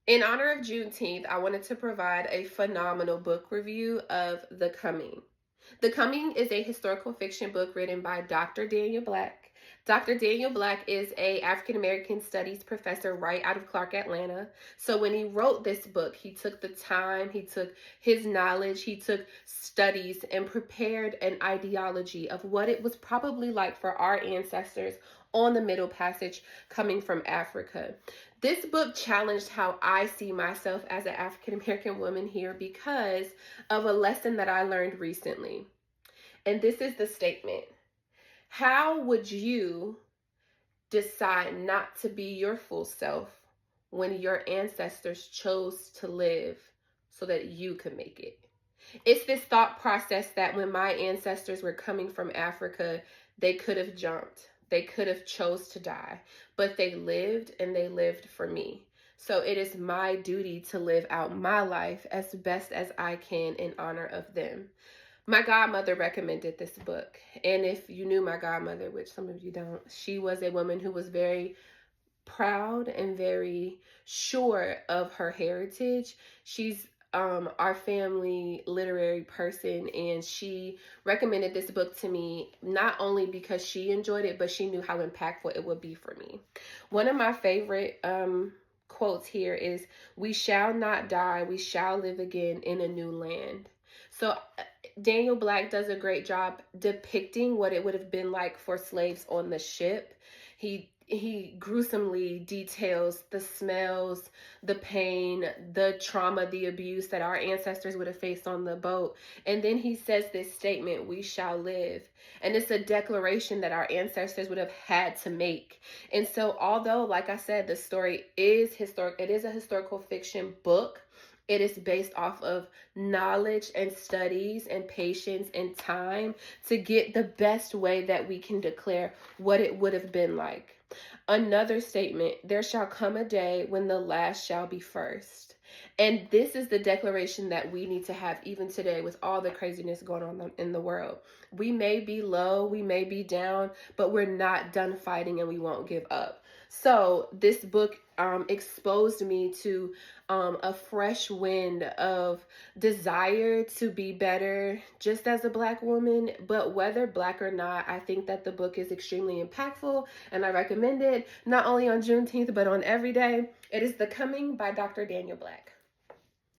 In honor of Juneteenth, I wanted to provide a phenomenal book review of The Coming. The Coming is a historical fiction book written by Dr. Daniel Black. Dr. Daniel Black is a African American studies professor right out of Clark, Atlanta. So when he wrote this book, he took the time, he took his knowledge, he took studies and prepared an ideology of what it was probably like for our ancestors on the Middle Passage coming from Africa. This book challenged how I see myself as an African American woman here because of a lesson that I learned recently. And this is the statement: how would you decide not to be your full self when your ancestors chose to live so that you could make it? It's this thought process that when my ancestors were coming from Africa, they could have jumped. They could have chose to die, but they lived, and they lived for me. So it is my duty to live out my life as best as I can in honor of them. My godmother recommended this book. And if you knew my godmother, which some of you don't, she was a woman who was very proud and very sure of her heritage. She's our family literary person, and she recommended this book to me not only because she enjoyed it, but she knew how impactful it would be for me. One of my favorite quotes here is, "We shall not die, we shall live again in a new land." So Daniel Black does a great job depicting what it would have been like for slaves on the ship. He gruesomely details the smells, the pain, the trauma, the abuse that our ancestors would have faced on the boat. And then he says this statement, "We shall live." And it's a declaration that our ancestors would have had to make. And so although, like I said, the story is historic, it is a historical fiction book. It is based off of knowledge and studies and patience and time to get the best way that we can declare what it would have been like. Another statement: "There shall come a day when the last shall be first." And this is the declaration that we need to have even today with all the craziness going on in the world. We may be low, we may be down, but we're not done fighting, and we won't give up. So this book exposed me to a fresh wind of desire to be better just as a Black woman. But whether Black or not, I think that the book is extremely impactful, and I recommend it not only on Juneteenth, but on every day. It is The Coming by Dr. Daniel Black.